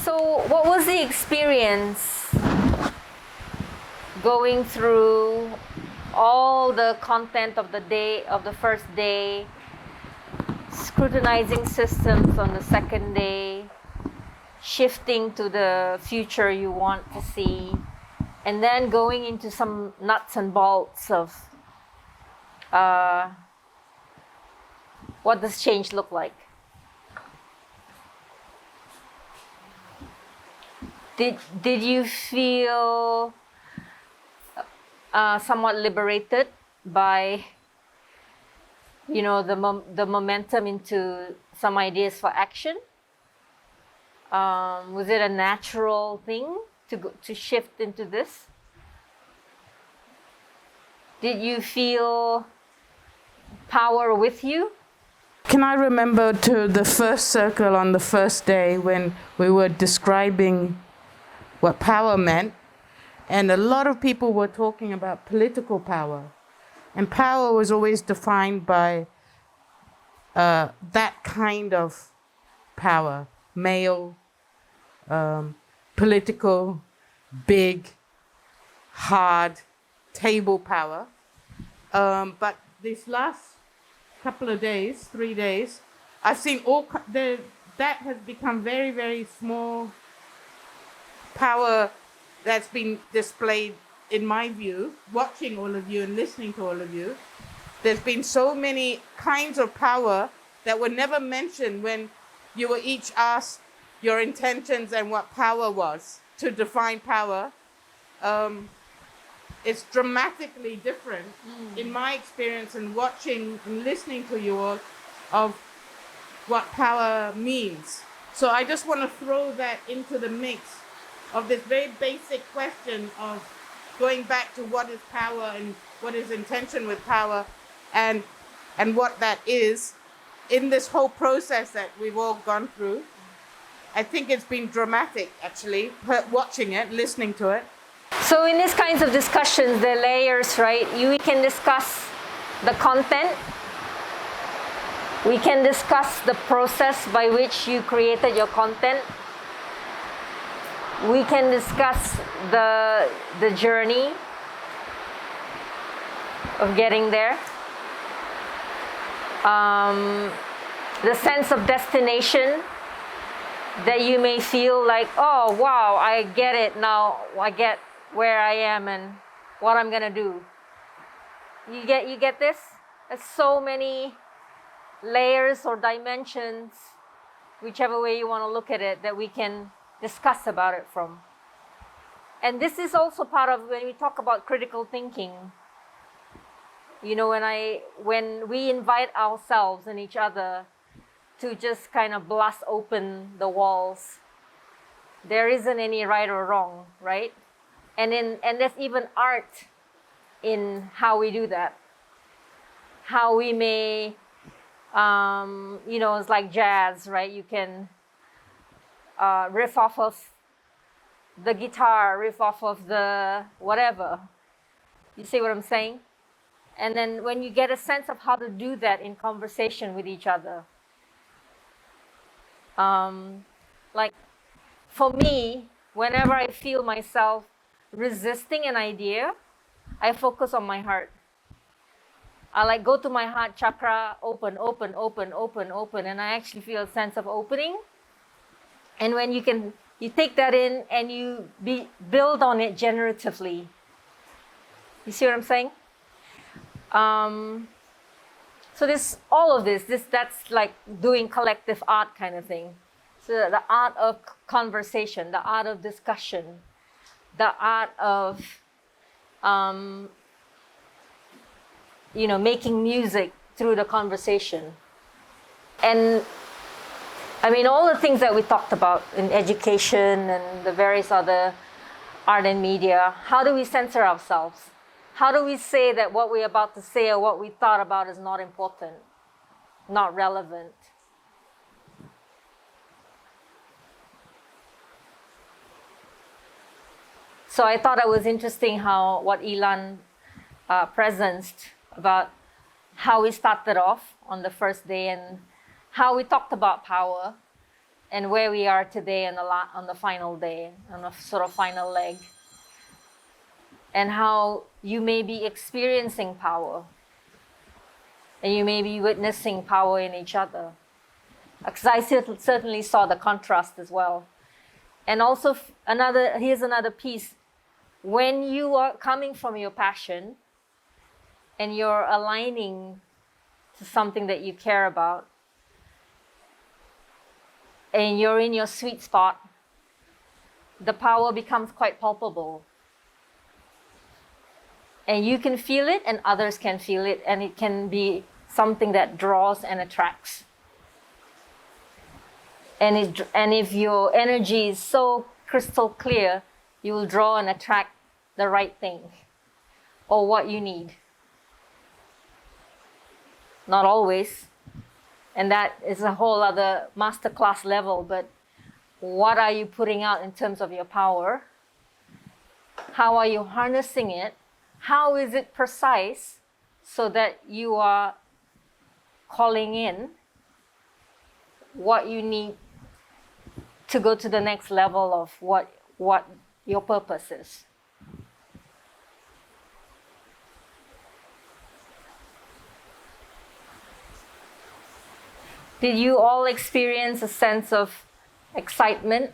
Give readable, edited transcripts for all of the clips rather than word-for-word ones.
So, what was the experience going through all the content of the day, of the first day, scrutinizing systems on the second day, shifting to the future you want to see, and then going into some nuts and bolts of what does change look like? Did you feel somewhat liberated by, you know, the momentum into some ideas for action? Was it a natural thing to shift into this? Did you feel power with you? Can I remember to the first circle on the first day when we were describing what power meant, and a lot of people were talking about political power, and power was always defined by that kind of power, male, political, big, hard, table power. But these last couple of days, 3 days, I've seen that has become very, very small power that's been displayed, in my view, watching all of you and listening to all of you. There's been so many kinds of power that were never mentioned when you were each asked your intentions and what power was to define power. It's dramatically different in my experience and watching and listening to you all of what power means. So I just want to throw that into the mix of this very basic question of going back to what is power and what is intention with power and what that is in this whole process that we've all gone through. I think it's been dramatic, actually, watching it, listening to it. So in these kinds of discussions, the layers, right? We can discuss the content. We can discuss the process by which you created your content. We can discuss the journey of getting there. The sense of destination that you may feel like, oh wow, I get it now. I get where I am and what I'm gonna do. You get this? There's so many layers or dimensions, whichever way you want to look at it, that we can discuss about it from. And this is also part of when we talk about critical thinking. You know, when we invite ourselves and each other to just kind of blast open the walls, there isn't any right or wrong, right? And there's even art in how we do that. How we may, you know, it's like jazz, right? You can riff off of the guitar, riff off of the whatever. You see what I'm saying? And then when you get a sense of how to do that in conversation with each other, like for me, whenever I feel myself resisting an idea, I focus on my heart. I like go to my heart chakra, open, and I actually feel a sense of opening. And when you take that in and you build on it generatively. You see what I'm saying? So that's like doing collective art kind of thing. So the art of conversation, the art of discussion, the art of, you know, making music through the conversation. And I mean, all the things that we talked about in education and the various other art and media, how do we censor ourselves? How do we say that what we're about to say or what we thought about is not important, not relevant? So I thought it was interesting how what Ilan presenced about how we started off on the first day and how we talked about power and where we are today on the final day, on the sort of final leg, and how you may be experiencing power, and you may be witnessing power in each other. Because I certainly saw the contrast as well. And also, here's another piece. When you are coming from your passion and you're aligning to something that you care about, and you're in your sweet spot, the power becomes quite palpable. And you can feel it, and others can feel it, and it can be something that draws and attracts. And if your energy is so crystal clear, you will draw and attract the right thing or what you need. Not always. And that is a whole other masterclass level, but what are you putting out in terms of your power? How are you harnessing it? How is it precise so that you are calling in what you need to go to the next level of what your purpose is? Did you all experience a sense of excitement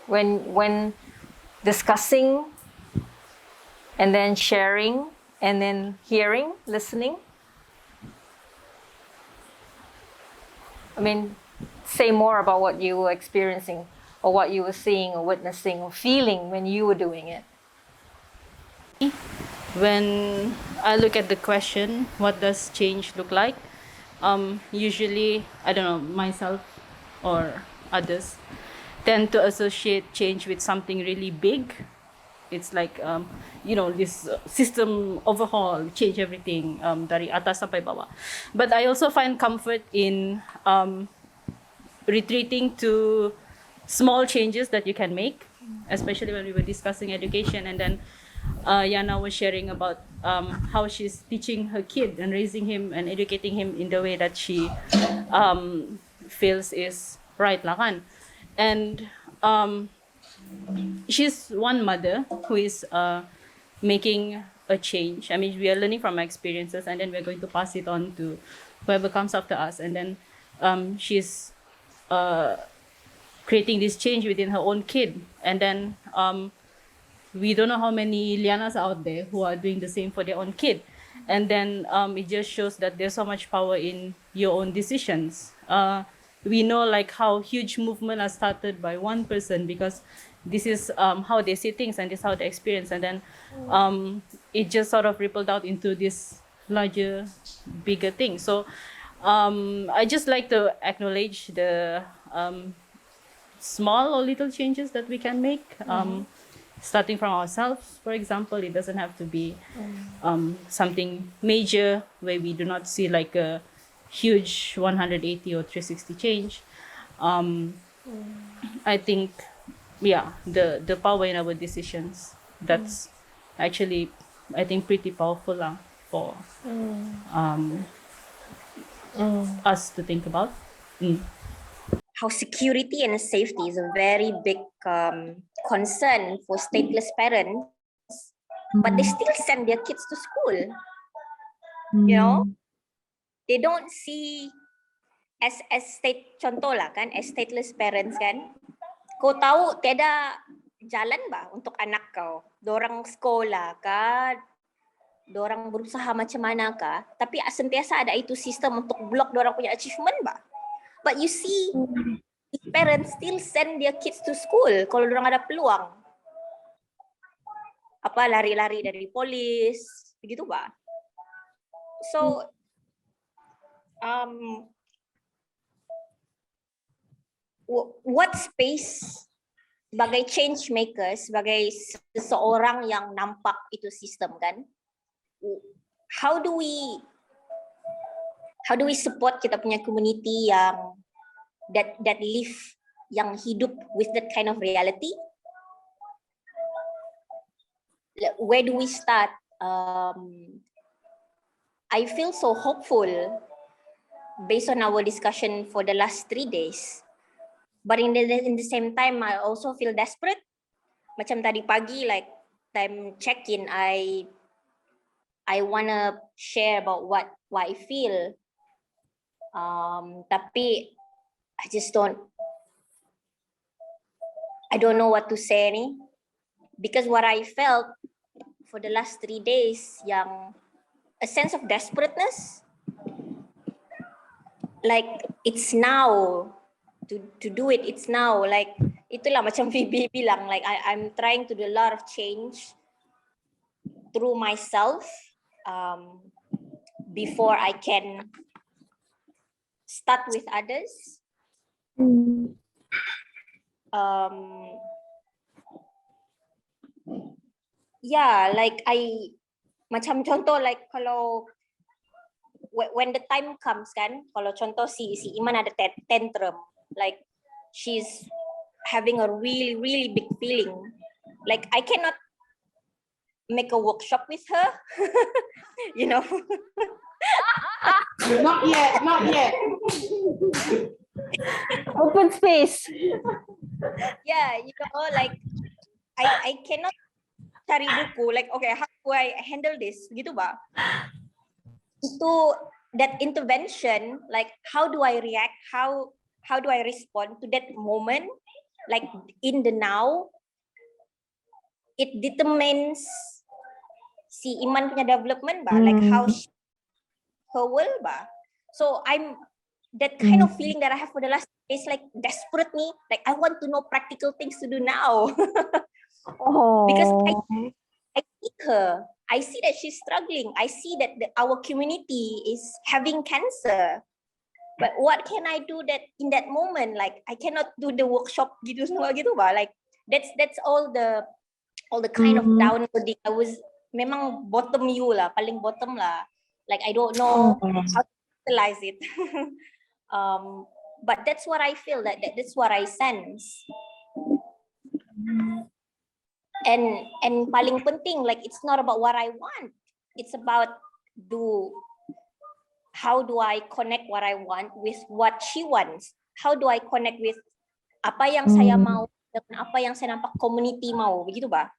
when discussing and then sharing and then hearing, listening? I mean, say more about what you were experiencing or what you were seeing or witnessing or feeling when you were doing it. When I look at the question, what does change look like? Usually, I don't know, myself or others tend to associate change with something really big. It's like, this system overhaul, change everything, dari atas sampai bawah. But I also find comfort in retreating to small changes that you can make, especially when we were discussing education. And then Yana was sharing about how she's teaching her kid and raising him and educating him in the way that she feels is right lah kan. And she's one mother who is making a change. I mean, we are learning from our experiences, and then we're going to pass it on to whoever comes after us. And then she's creating this change within her own kid. And then we don't know how many Lianas out there who are doing the same for their own kid. And then it just shows that there's so much power in your own decisions. We know like how huge movement are started by one person, because this is how they see things and this is how they experience. And then it just sort of rippled out into this larger, bigger thing. So I just like to acknowledge the small or little changes that we can make. Starting from ourselves, for example, it doesn't have to be something major where we do not see like a huge 180 or 360 change. I think, the power in our decisions, that's actually, I think, pretty powerful for us to think about. How security and safety is a very big concern for stateless parents, but they still send their kids to school. You know, they don't see as contoh lah kan, as stateless parents kan, kau tahu tiada jalan ba untuk anak kau, dorang sekolah ka, dorang berusaha macam mana ka, tapi sentiasa ada itu sistem untuk block dorang punya achievement ba. But you see, parents still send their kids to school kalau dorang ada peluang. Apa lari-lari dari polis, begitu ba? So, what space sebagai change makers, sebagai seseorang yang nampak itu sistem kan? How do we support kita punya community yang that live, yang hidup with that kind of reality? Where do we start? I feel so hopeful based on our discussion for the last 3 days. But in the same time, I also feel desperate. Macam tadi pagi, like time check-in, I wanna share about what I feel. Tapi I don't know what to say ni. Because what I felt for the last 3 days, yang a sense of desperateness, like it's now to do it. It's now, like itulah macam Phoebe bilang, like I'm trying to do a lot of change through myself before I can start with others. Yeah, like macam contoh, like kalau when the time comes kan, kalau contoh si Iman ada tantrum, like she's having a really big feeling, like I cannot make a workshop with her. You know. Not yet. Open space. Yeah, you know, like I cannot cari buku, like okay, how do I handle this, gitu ba? Itu that intervention, like how do I react, how do I respond to that moment, like in the now, it determines si Iman punya development ba, like how her world ba. So I'm that kind of feeling that I have for the last days, like desperate me, like I want to know practical things to do now. Because I see her, I see that she's struggling, I see that our community is having cancer, but what can I do that in that moment, like I cannot do the workshop gitu semua gitu ba, like that's all the kind of downloading. I was memang bottom you lah, paling bottom lah, like I don't know how to utilize it. But that's what I feel, that's what I sense. And paling penting, like it's not about what I want, it's about how do I connect what I want with what she wants, how do I connect with apa yang saya mau dengan apa yang saya nampak community mau, begitu ba?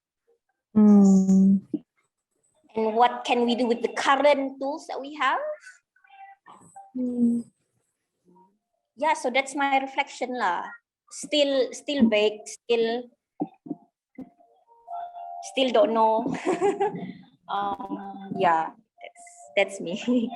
And what can we do with the current tools that we have? Yeah, so that's my reflection lah. Still vague, still don't know. Yeah, that's me.